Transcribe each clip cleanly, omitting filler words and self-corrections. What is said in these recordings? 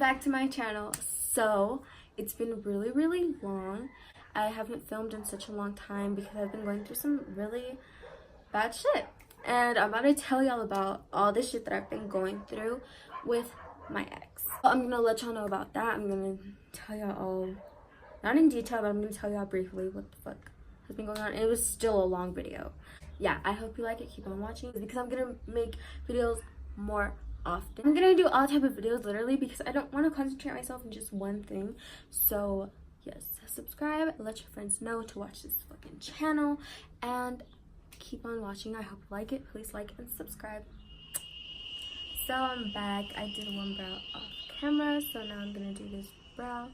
back to my channel. So it's been really long. I haven't filmed in such a long time because I've been going through some really bad shit, and I'm about to tell y'all about all the shit that I've been going through with my ex. I'm gonna let y'all know about that. I'm gonna tell y'all all, not in detail, but I'm gonna tell y'all briefly what the fuck has been going on. And it was still a long video. Yeah, I hope you like it. Keep on watching because I'm gonna make videos more often. I'm gonna do all type of videos literally because I don't want to concentrate myself on just one thing. So yes, subscribe, let your friends know to watch this fucking channel, and keep on watching. I hope you like it. Please like and subscribe. So I'm back. I did one brow off camera, so now I'm gonna do this brow.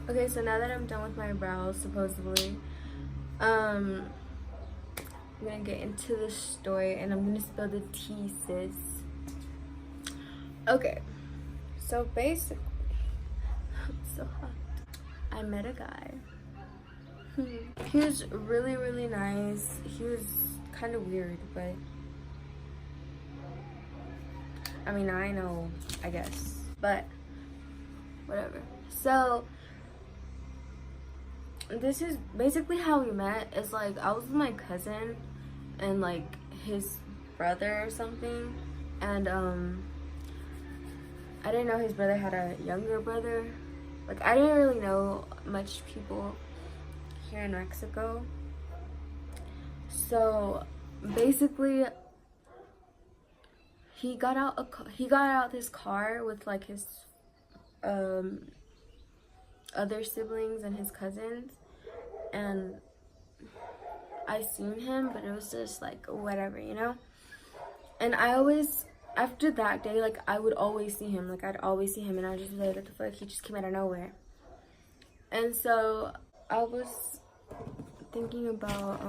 Okay, so now that I'm done with my brows, supposedly, I'm gonna get into the story and I'm gonna spill the tea, sis. Okay, so basically, it's so hot. I met a guy. He was really nice. He was kind of weird, but I mean, I know, I guess, but whatever. So this is basically how we met. Is like I was with my cousin and like his brother or something, and I didn't know his brother had a younger brother. Like I didn't really know much people here in Mexico. So basically he got out this car with like his other siblings and his cousins, and I seen him, but it was just like whatever, you know. And I always, after that day, like I would always see him, like I'd always see him, and I'd just be like, what the fuck, he just came out of nowhere. And so I was thinking about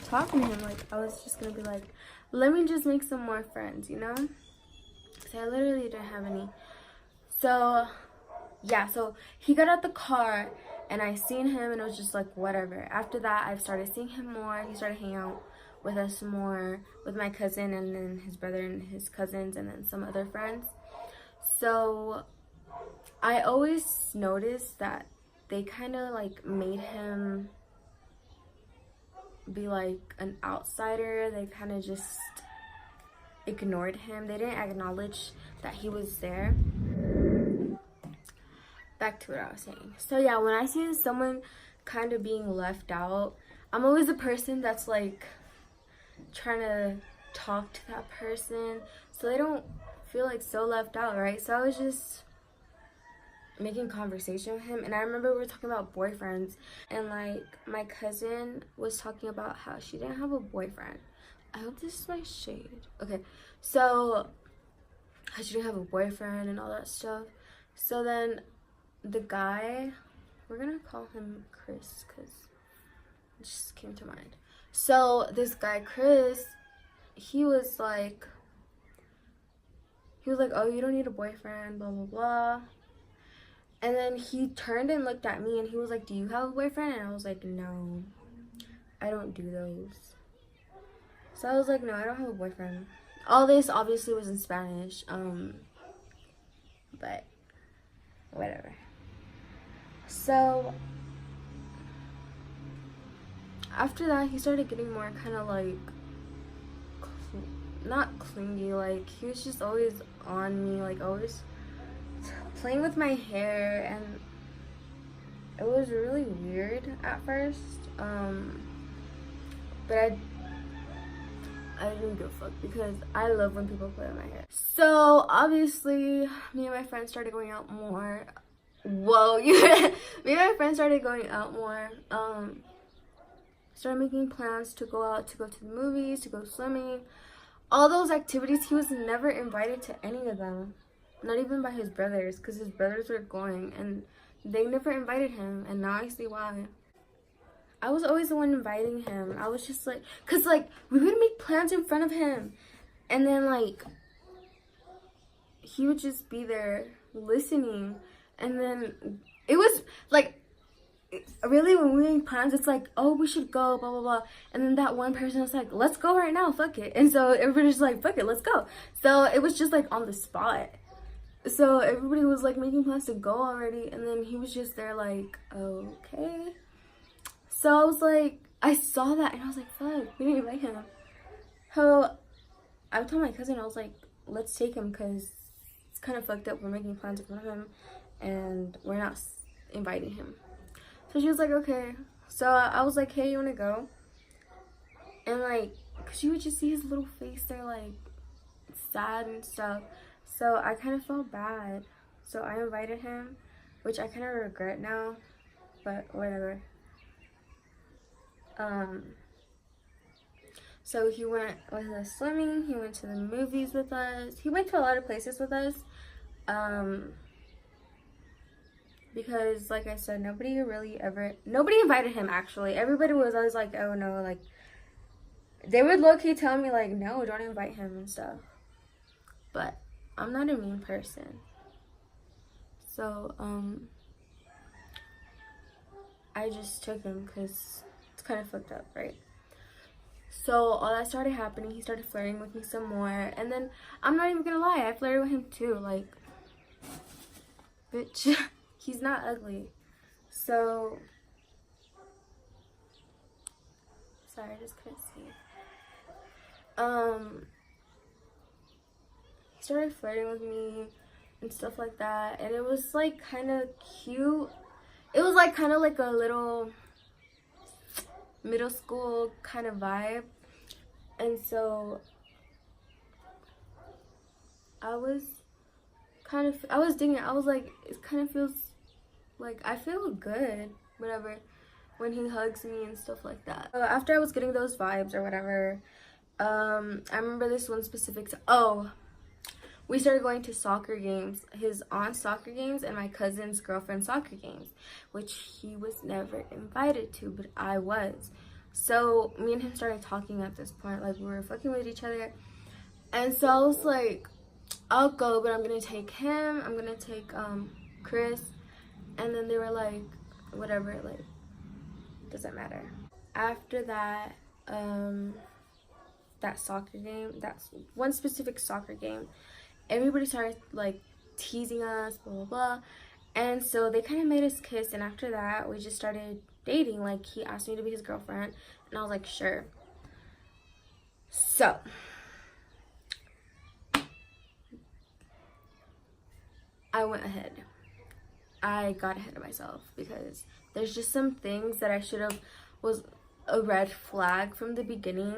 talking to him. Like I was just gonna be like, let me just make some more friends, you know, because I literally didn't have any. So yeah, so he got out the car and I seen him and it was just like whatever. After that, I started seeing him more. He started hanging out with us more, with my cousin and then his brother and his cousins and then some other friends. So I always noticed that they kind of like made him be like an outsider. They kind of just ignored him. They didn't acknowledge that he was there. Back to what I was saying. So yeah, when I see someone kind of being left out, I'm always the person that's like trying to talk to that person so they don't feel like so left out, right? So I was just making conversation with him, and I remember we were talking about boyfriends, and like my cousin was talking about how she didn't have a boyfriend. I hope this is my shade. Okay, so how she didn't have a boyfriend and all that stuff. So then the guy, we're gonna call him Chris because it just came to mind. So this guy Chris, he was like, oh, you don't need a boyfriend, blah blah blah. And then he turned and looked at me and he was like, do you have a boyfriend? And I was like, no, I don't do those. So I was like, no, I don't have a boyfriend. All this obviously was in Spanish, but whatever. So after that, he started getting more kind of like not clingy, like he was just always on me, like always playing with my hair, and it was really weird at first, but I didn't give a fuck because I love when people play with my hair. So obviously me and my friends started going out more. Whoa, me and my friends started going out more. Started making plans to go out, to go to the movies, to go swimming, all those activities. He was never invited to any of them, not even by his brothers, because his brothers were going and they never invited him, and now I see why. I was always the one inviting him. I was just like, cause like we would make plans in front of him, and then like he would just be there listening, and then it was like really when we make plans, it's like, oh, we should go, blah blah blah, and then that one person was like, let's go right now, fuck it, and so everybody's like, fuck it, let's go. So it was just like on the spot. So everybody was like making plans to go already, and then he was just there like, okay. So I was like, I saw that and I was like, fuck, we didn't invite him. So I told my cousin, I was like, let's take him because it's kind of fucked up. We're making plans in front of him and we're not inviting him. So she was like, okay. So I was like, hey, you want to go? And like, cause you would just see his little face there like sad and stuff. So I kind of felt bad. So I invited him, which I kind of regret now, but whatever. So he went with us swimming, he went to the movies with us, he went to a lot of places with us, because like I said, nobody invited him actually. Everybody was always like, oh no, like, they would low-key tell me like, no, don't invite him and stuff, but I'm not a mean person. So, I just took him because it's kind of fucked up, right? So all that started happening, he started flirting with me some more, and then I'm not even gonna lie, I flirted with him too. Like, bitch, he's not ugly. So sorry, I just couldn't see. He started flirting with me and stuff like that, and it was like kind of cute. It was like kind of like a little middle school kind of vibe, and so I was digging it. I was like, it kind of feels like I feel good, whatever, when he hugs me and stuff like that. After I was getting those vibes or whatever, I remember this one specific we started going to soccer games, his aunt's soccer games and my cousin's girlfriend's soccer games, which he was never invited to, but I was. So me and him started talking at this point, like we were fucking with each other. And so I was like, I'll go, but I'm gonna take him, I'm gonna take Chris. And then they were like, whatever, like, doesn't matter. After that, that soccer game, that's one specific soccer game, everybody started like teasing us, blah blah blah, and so they kind of made us kiss, and after that we just started dating. Like, he asked me to be his girlfriend and I was like, sure. So I went ahead, I got ahead of myself because there's just some things that I should have was a red flag from the beginning,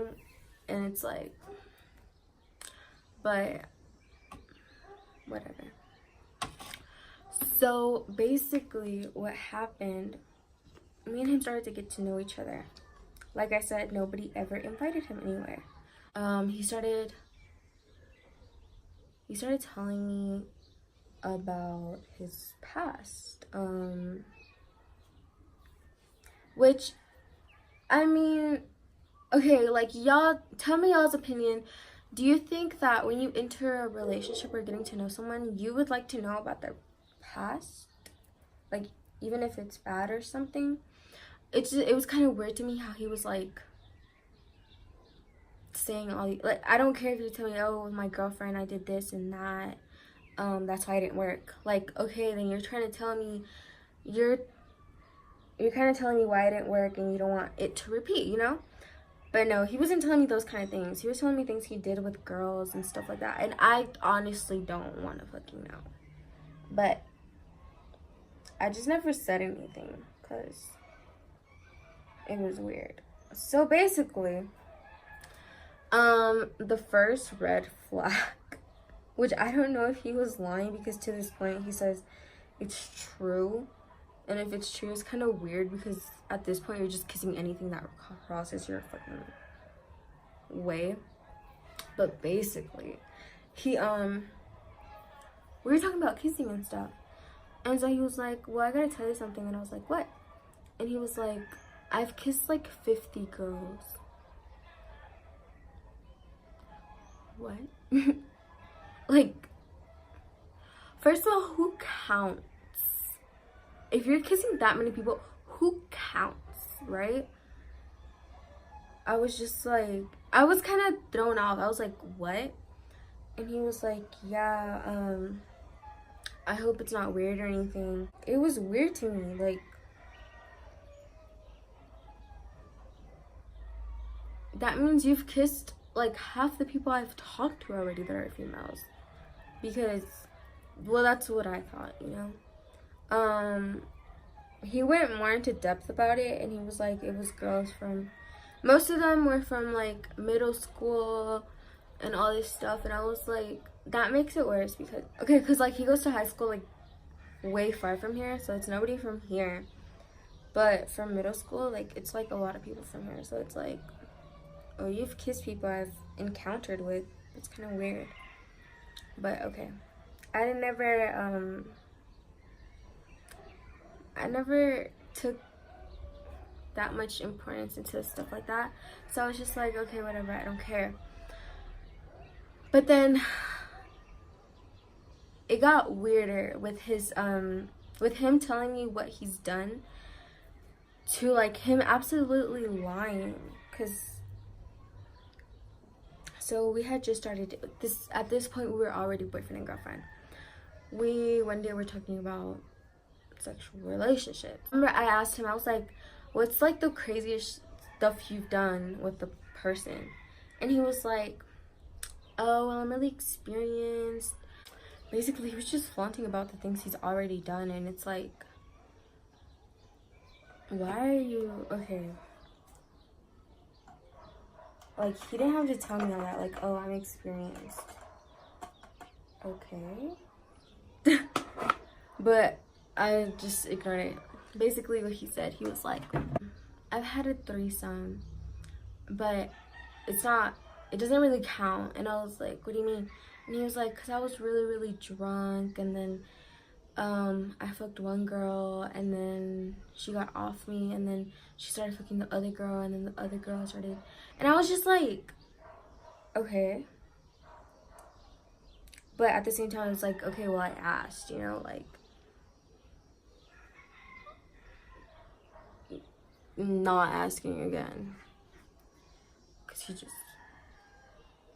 and it's like, but whatever. So basically what happened, me and him started to get to know each other. Like I said, nobody ever invited him anywhere. He started telling me about his past, which, I mean, okay, like, y'all tell me y'all's opinion. Do you think that when you enter a relationship or getting to know someone, you would like to know about their past? Like, even if it's bad or something? It was kind of weird to me how he was, like, saying all these, like, I don't care if you tell me, oh, with my girlfriend, I did this and that. That's why it didn't work. Like, okay, then you're trying to tell me, you're kind of telling me why it didn't work and you don't want it to repeat, you know? But no, he wasn't telling me those kind of things. He was telling me things he did with girls and stuff like that. And I honestly don't want to fucking know. But I just never said anything because it was weird. So basically, the first red flag, which I don't know if he was lying because to this point he says it's true. And if it's true, it's kind of weird because at this point you're just kissing anything that crosses your fucking way. But basically, he we were talking about kissing and stuff, and so he was like, well, I gotta tell you something. And I was like, what? And he was like, I've kissed like 50 girls. What? Like, first of all, who counts? If you're kissing that many people, who counts, right? I was just like, I was kind of thrown off. I was like, what? And he was like, yeah, I hope it's not weird or anything. It was weird to me. Like, that means you've kissed like half the people I've talked to already that are females. Because, well, that's what I thought, you know? He went more into depth about it, and he was like, it was girls from, most of them were from like middle school and all this stuff. And I was like, that makes it worse because, okay, because like he goes to high school like way far from here, so it's nobody from here. But from middle school, like it's like a lot of people from here, so it's like, oh, you've kissed people I've encountered with. It's kind of weird, but okay. I never took that much importance into stuff like that, so I was just like, okay, whatever, I don't care. But then it got weirder with his with him telling me what he's done, to like him absolutely lying. Because so we had just started this, at this point we were already boyfriend and girlfriend. One day we're talking about sexual relationships. Remember, I asked him, I was like, what's like the craziest stuff you've done with the person? And he was like, oh, well, I'm really experienced. Basically, he was just flaunting about the things he's already done, and it's like, why are you, okay. Like, he didn't have to tell me all that, like, oh, I'm experienced. Okay. But I just ignored it. Basically, what he said, he was like, I've had a threesome, but it doesn't really count. And I was like, what do you mean? And he was like, because I was really, really drunk, and then I fucked one girl, and then she got off me, and then she started fucking the other girl, and then the other girl started, and I was just like, okay. But at the same time, I was like, okay, well, I asked, you know, like, not asking again, because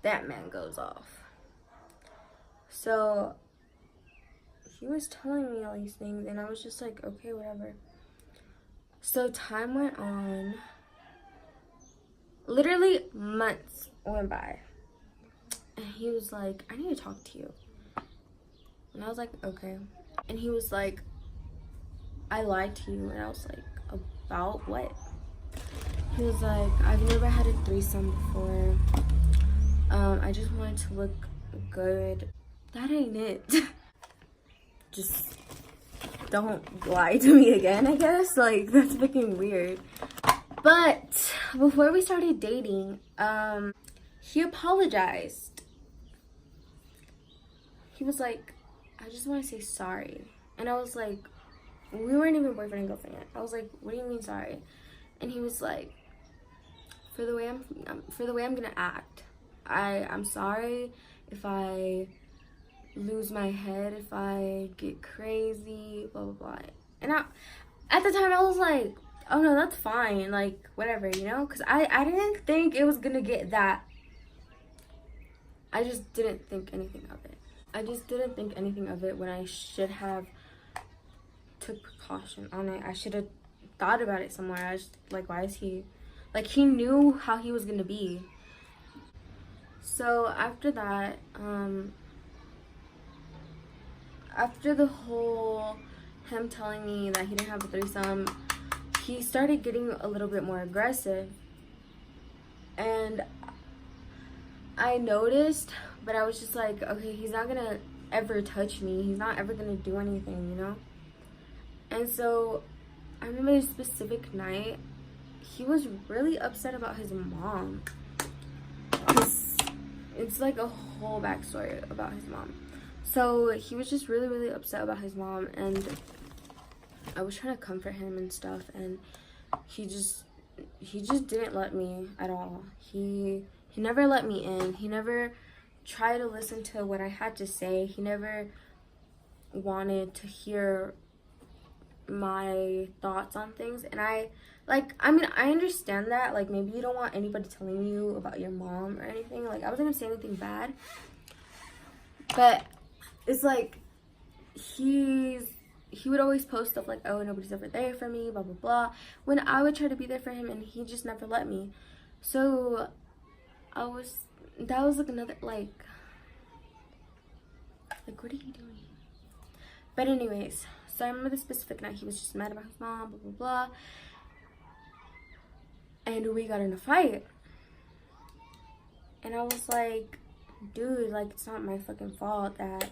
that man goes off. So he was telling me all these things, and I was just like, okay, whatever. So time went on. Literally months went by, and he was like, I need to talk to you. And I was like, okay. And he was like, I lied to you. And I was like, about what? He was like, I've never had a threesome before. I just wanted to look good. That ain't it. Just don't lie to me again, I guess. Like, that's fucking weird. But before we started dating, he apologized. He was like, I just want to say sorry. And I was like, we weren't even boyfriend and girlfriend yet. I was like, what do you mean sorry? And he was like, for the way I'm gonna act. I'm sorry if I lose my head, if I get crazy, blah blah blah. And at the time I was like, oh no, that's fine, like whatever, you know, because I didn't think it was gonna get that. I just didn't think anything of it. I just didn't think anything of it when I should have took precaution on it. I should have thought about it somewhere. I just like, why is he like, he knew how he was gonna be. So after that, after the whole him telling me that he didn't have a threesome, he started getting a little bit more aggressive, and I noticed, but I was just like, okay, he's not gonna ever touch me, he's not ever gonna do anything, you know. And so I remember a specific night, he was really upset about his mom. It's like a whole backstory about his mom. So he was just really, really upset about his mom, and I was trying to comfort him and stuff, and he just didn't let me at all. He never let me in. He never tried to listen to what I had to say. He never wanted to hear my thoughts on things. And I mean, I understand that. Like, maybe you don't want anybody telling you about your mom or anything. Like, I wasn't gonna say anything bad, but it's like he would always post stuff like, oh, nobody's ever there for me, blah blah blah, when I would try to be there for him, and he just never let me. So that was like another like what are you doing? But anyways, so I remember the specific night he was just mad about his mom, blah blah blah, and we got in a fight. And I was like, dude, like, it's not my fucking fault that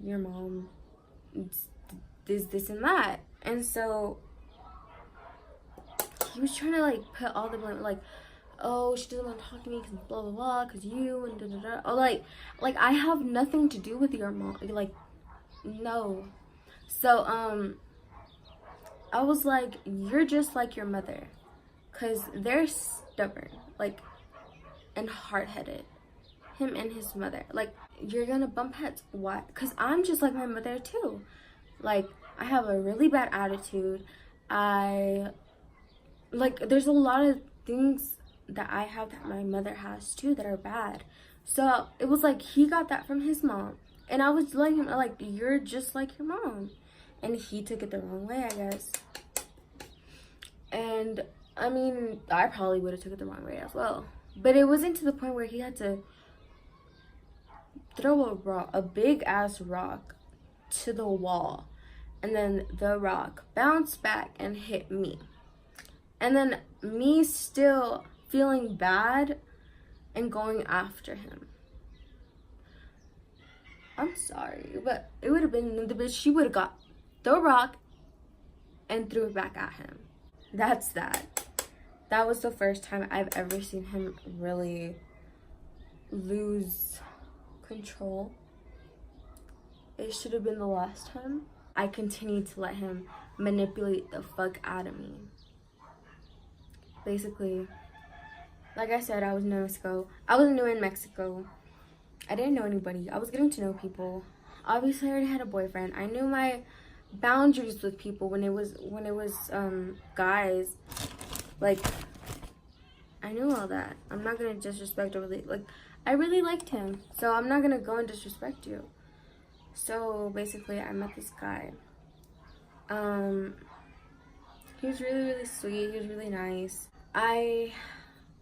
your mom this and that. And so he was trying to like put all the blame, like, oh, she doesn't want to talk to me because blah blah blah, because you and da da da. Oh, like I have nothing to do with your mom. Like, no. So I was like, you're just like your mother, because they're stubborn, like, and hard-headed. Him and his mother. Like, you're gonna bump heads. Why? Because I'm just like my mother too. Like, I have a really bad attitude. There's a lot of things that I have that my mother has too that are bad. So it was like he got that from his mom, and I was letting him, like, you're just like your mom. And he took it the wrong way, I guess. And I mean, I probably would have took it the wrong way as well. But it wasn't to the point where he had to throw a big ass rock to the wall, and then the rock bounced back and hit me, and then me still feeling bad and going after him. I'm sorry, but it would have been the bitch. She would have got the rock and threw it back at him. That's that. That was the first time I've ever seen him really lose control. It should have been the last time. I continued to let him manipulate the fuck out of me. Basically, like I said, I was new in Mexico. I was new in Mexico. I didn't know anybody. I was getting to know people. Obviously, I already had a boyfriend. I knew my boundaries with people when it was guys. Like, I knew all that. I'm not gonna disrespect or really, like, I really liked him, so I'm not gonna go and disrespect you. So basically, I met this guy. He was really, really sweet. He was really nice. I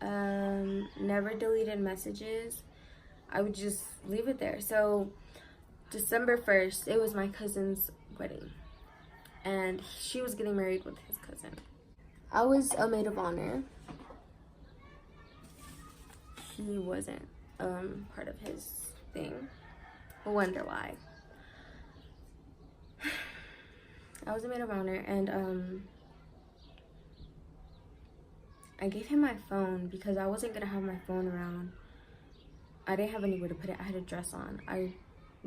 never deleted messages. I would just leave it there. So December 1st, it was my cousin's wedding, and she was getting married with his cousin. I was a maid of honor. He wasn't part of his thing. I wonder why. I was a maid of honor, and I gave him my phone because I wasn't gonna have my phone around. I didn't have anywhere to put it. I had a dress on. I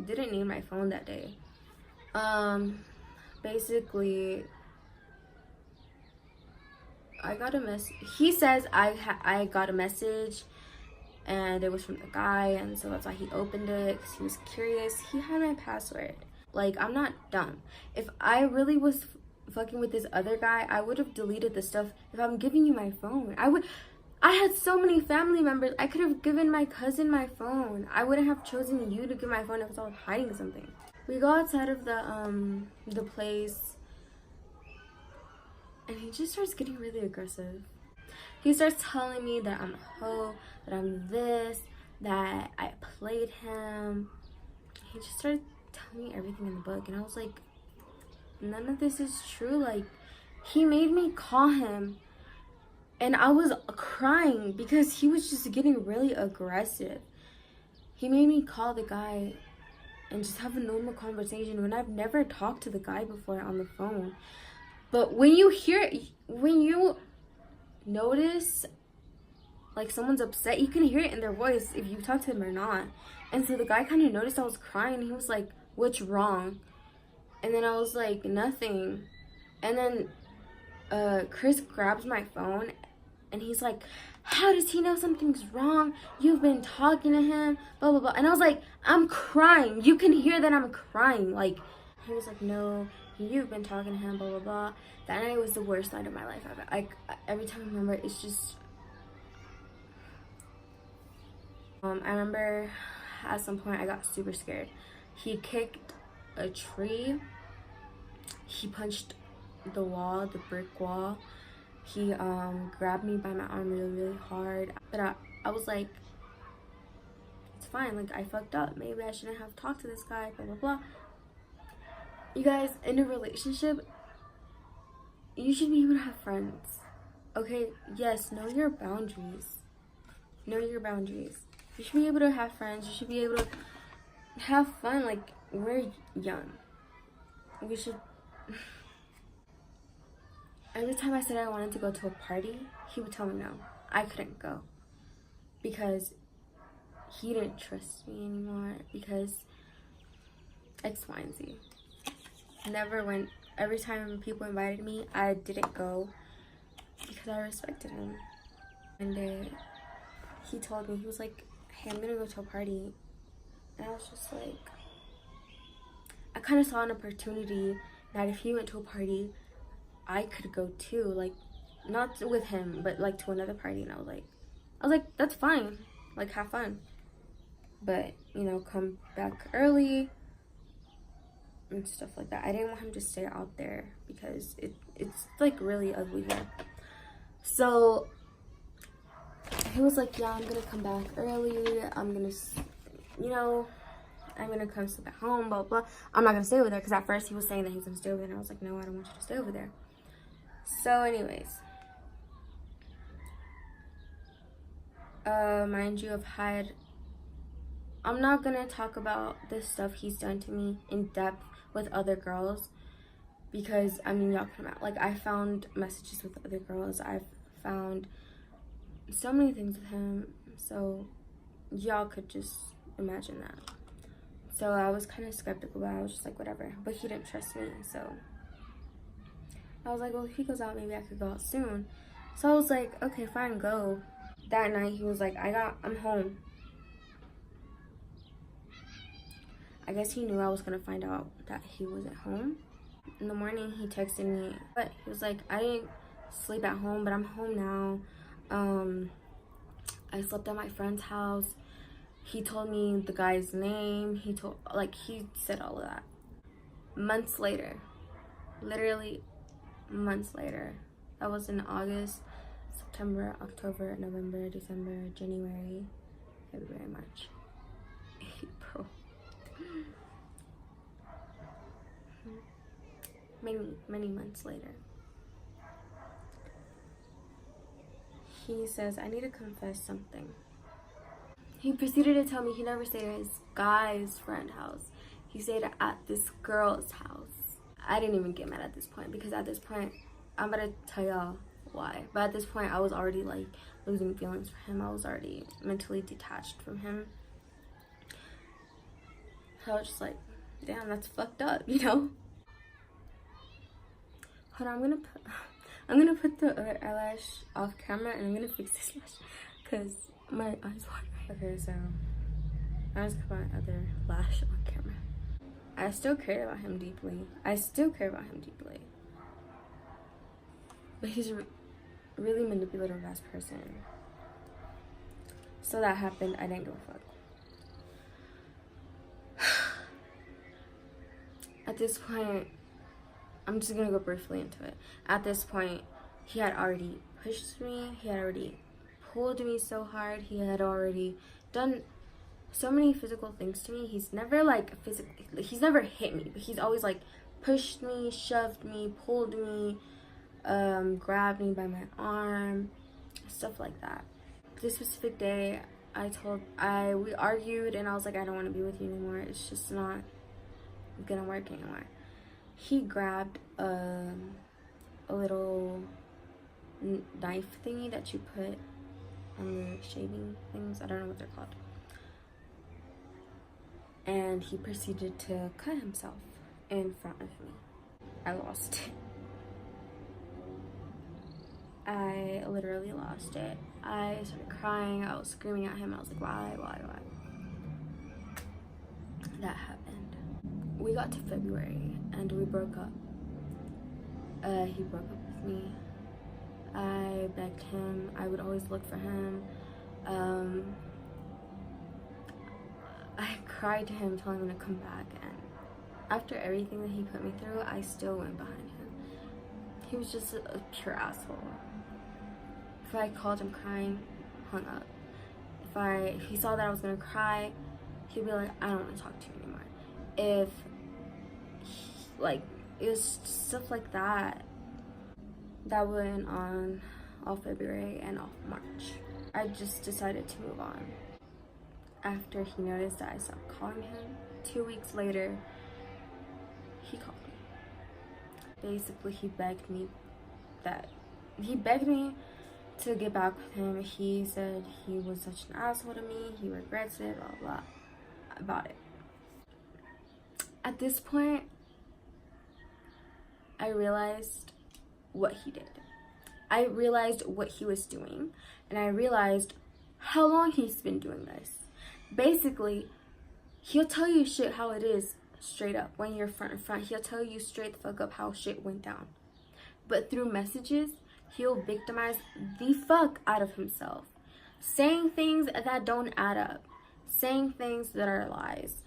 didn't need my phone that day. Basically, I got a message. He says I got a message, and it was from the guy, and so that's why he opened it, because he was curious. He had my password. Like, I'm not dumb. If I really was fucking with this other guy, I would have deleted the stuff. If I'm giving you my phone, I had so many family members. I could have given my cousin my phone. I wouldn't have chosen you to give my phone if I was hiding something. We go outside of the place, and he just starts getting really aggressive. He starts telling me that I'm a hoe, that I'm this, that I played him. He just started telling me everything in the book, and I was like, none of this is true. Like, he made me call him, and I was crying because he was just getting really aggressive. He made me call the guy and just have a normal conversation when I've never talked to the guy before on the phone. But when you notice like someone's upset, you can hear it in their voice if you talk to them or not. And so the guy kind of noticed I was crying. He was like, what's wrong? And then I was like, nothing. And then Chris grabs my phone and he's like, how does he know something's wrong? You've been talking to him, blah, blah, blah. And I was like, I'm crying. You can hear that I'm crying. Like, he was like, no, you've been talking to him, blah, blah, blah. That night was the worst night of my life. Every time I remember, it's just... I remember at some point I got super scared. He kicked a tree. He punched the wall, the brick wall. He grabbed me by my arm really, really hard. But I was like, it's fine. Like, I fucked up. Maybe I shouldn't have talked to this guy, blah, blah, blah. You guys, in a relationship, you should be able to have friends. Okay? Yes, know your boundaries. Know your boundaries. You should be able to have friends. You should be able to have fun. Like, we're young. We should... Every time I said I wanted to go to a party, he would tell me no. I couldn't go. Because he didn't trust me anymore. Because X, Y, and Z. Never went. Every time people invited me, I didn't go. Because I respected him. One day, he told me, he was like, hey, I'm gonna go to a party. And I was just like, I kind of saw an opportunity that if he went to a party, I could go too, like, not with him, but like to another party. And I was like, that's fine, like, have fun, but you know, come back early and stuff like that. I didn't want him to stay out there because it's like really ugly here. So he was like, yeah, I'm gonna come back early, I'm gonna, you know, I'm gonna come sit at home, blah, blah. I'm not gonna stay over there, because at first he was saying that he was gonna stay over there, and I was like, no, I don't want you to stay over there. So anyways, mind you, I'm not gonna talk about the stuff he's done to me in depth with other girls, because I mean, y'all can, like, I found messages with other girls, I've found so many things with him, so y'all could just imagine that. So I was kind of skeptical, but I was just like, whatever. But he didn't trust me, so I was like, well, if he goes out, maybe I could go out soon. So I was like, okay, fine, go. That night, he was like, I'm home. I guess he knew I was gonna find out that he wasn't home. In the morning, he texted me, but he was like, I didn't sleep at home, but I'm home now. I slept at my friend's house. He told me the guy's name. He said all of that. Months later, literally months later. That was in August, September, October, November, December, January, February, March, April. Many months later. He says, I need to confess something. He proceeded to tell me he never stayed at his guy's friend house. He stayed at this girl's house. I didn't even get mad at this point, because at this point, I'm about to tell y'all why. But at this point, I was already like losing feelings for him. I was already mentally detached from him. So I was just like, damn, that's fucked up, you know? Hold on, I'm gonna put the other eyelash off camera, and I'm gonna fix this lash because my eyes water. Okay, so I just put my other lash on camera. I still care about him deeply. But he's a really manipulative ass person. So that happened. I didn't give a fuck. At this point, I'm just gonna go briefly into it. At this point, he had already pushed me. He had already pulled me so hard. He had already done so many physical things to me. He's never like he's never hit me, but he's always like pushed me, shoved me, pulled me, grabbed me by my arm, stuff like that. This specific day, we argued, and I was like, I don't want to be with you anymore. It's just not gonna work anymore. He grabbed a little knife thingy that you put on the shaving things. I don't know what they're called. And he proceeded to cut himself in front of me. I lost it. I literally lost it. I started crying. I was screaming at him. I was like, why? That happened. We got to February and we broke up. He broke up with me. I begged him. I would always look for him. I cried to him, telling him to come back. And after everything that he put me through, I still went behind him. He was just a pure asshole. If I called him crying, hung up. If he saw that I was gonna cry, he'd be like, I don't want to talk to you anymore. It was stuff like that. That went on all February and all March. I just decided to move on. After he noticed that I stopped calling him, 2 weeks later, he called me. Basically, he begged me to get back with him. He said he was such an asshole to me, he regrets it, blah blah about it. At this point, I realized what he did. I realized what he was doing, and I realized how long he's been doing this. Basically, he'll tell you shit how it is straight up. When you're front and front, he'll tell you straight the fuck up how shit went down. But through messages, he'll victimize the fuck out of himself, saying things that don't add up, saying things that are lies,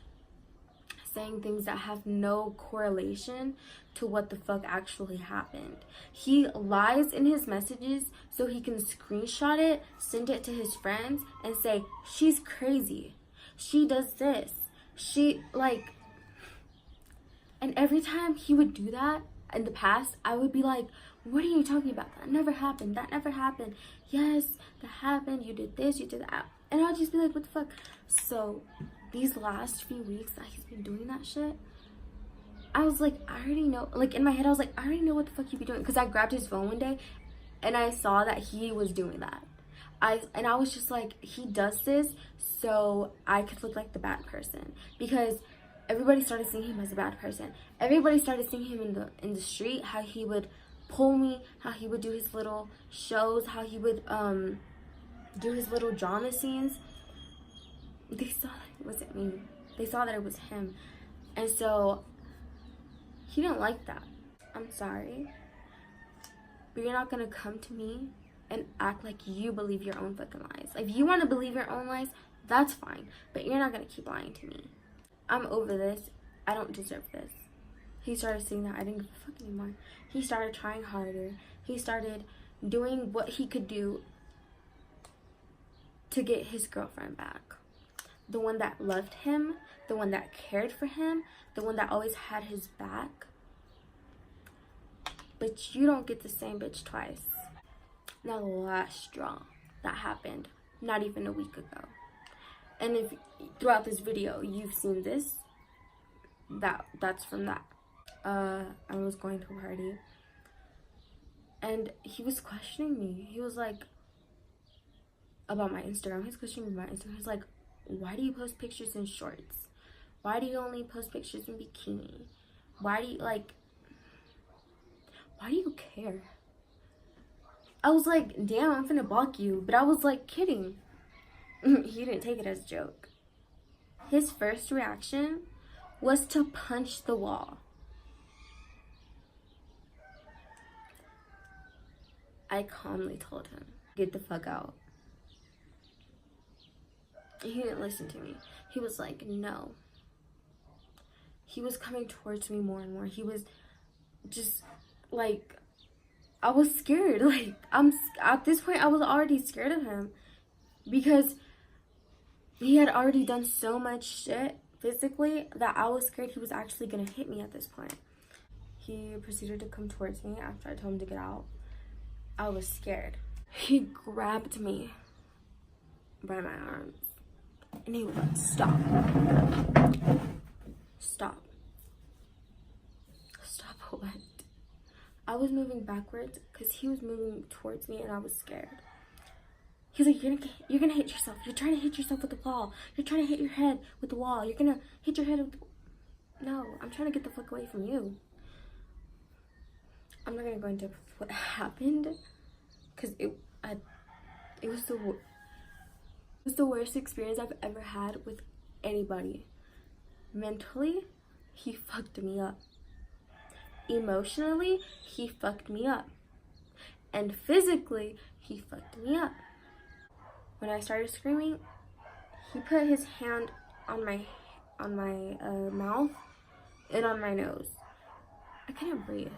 saying things that have no correlation to what the fuck actually happened. He lies in his messages so he can screenshot it, send it to his friends, and say, she's crazy, she does this, and every time he would do that in the past, I would be like, what are you talking about? That never happened. Yes, that happened. You did this, you did that. And I'll just be like, what the fuck? So these last few weeks that he's been doing that shit, I was like, I already know. Like, in my head, I was like, I already know what the fuck you be doing. Because I grabbed his phone one day and I saw that he was doing that. I was just like, he does this so I could look like the bad person. Because everybody started seeing him as a bad person. Everybody started seeing him in the street, how he would pull me, how he would do his little shows, how he would do his little drama scenes. They saw that it wasn't me. They saw that it was him. And so he didn't like that. I'm sorry, but you're not gonna come to me and act like you believe your own fucking lies. If you want to believe your own lies, that's fine, but you're not gonna keep lying to me. I'm over this. I don't deserve this. He started seeing that I didn't give a fuck anymore. He started trying harder. He started doing what he could do to get his girlfriend back. The one that loved him, the one that cared for him, the one that always had his back. But you don't get the same bitch twice. Now the last straw that happened not even a week ago. And if throughout this video you've seen this, that's from that. I was going to a party and he was questioning me. He was like, about my Instagram. He's questioning me about my Instagram. He's like, why do you post pictures in shorts? Why do you only post pictures in bikini? Why do you care? I was like, damn, I'm finna block you. But I was like, kidding. He didn't take it as a joke. His first reaction was to punch the wall. I calmly told him, get the fuck out. He didn't listen to me. He was like, no. He was coming towards me more and more. He was just like, I was scared. Like, at this point, I was already scared of him because he had already done so much shit physically that I was scared he was actually gonna hit me at this point. He proceeded to come towards me after I told him to get out. I was scared. He grabbed me by my arms and he was like, stop. Stop. Stop what? I was moving backwards because he was moving towards me and I was scared. He's like, you're gonna hit yourself. You're trying to hit yourself with the wall. You're trying to hit your head with the wall. You're gonna hit your head with the... No, I'm trying to get the fuck away from you. I'm not gonna go into what happened, because it was the worst experience I've ever had with anybody. Mentally, he fucked me up. Emotionally, he fucked me up. And physically, he fucked me up. When I started screaming, he put his hand on my mouth and on my nose. I couldn't breathe.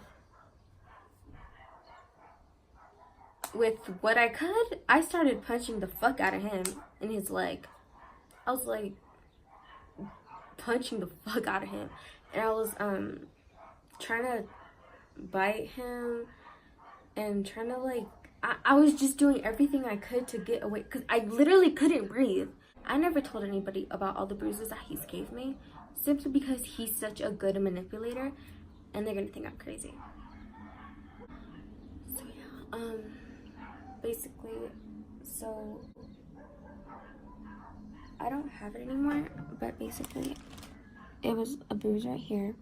With what I could, I started punching the fuck out of him in his leg. I was like punching the fuck out of him, and I was trying to bite him and trying to like I was just doing everything I could to get away because I literally couldn't breathe. I never told anybody about all the bruises that he's gave me, simply because he's such a good manipulator, and they're gonna think I'm crazy. So yeah, basically, so I don't have it anymore, but basically it was a bruise right here.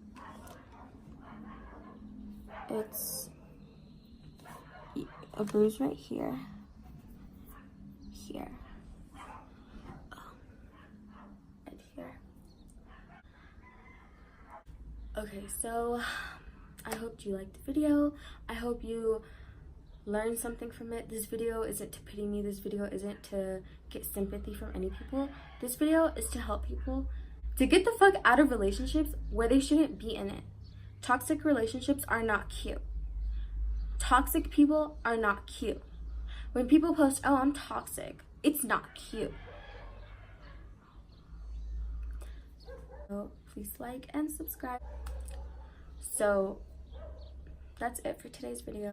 It's a bruise right here, here, and here. Okay, so I hope you liked the video. I hope you learned something from it. This video isn't to pity me. This video isn't to get sympathy from any people. This video is to help people to get the fuck out of relationships where they shouldn't be in it. Toxic relationships are not cute. Toxic people are not cute. When people post, oh, I'm toxic, it's not cute. So please like and subscribe. So that's it for today's video.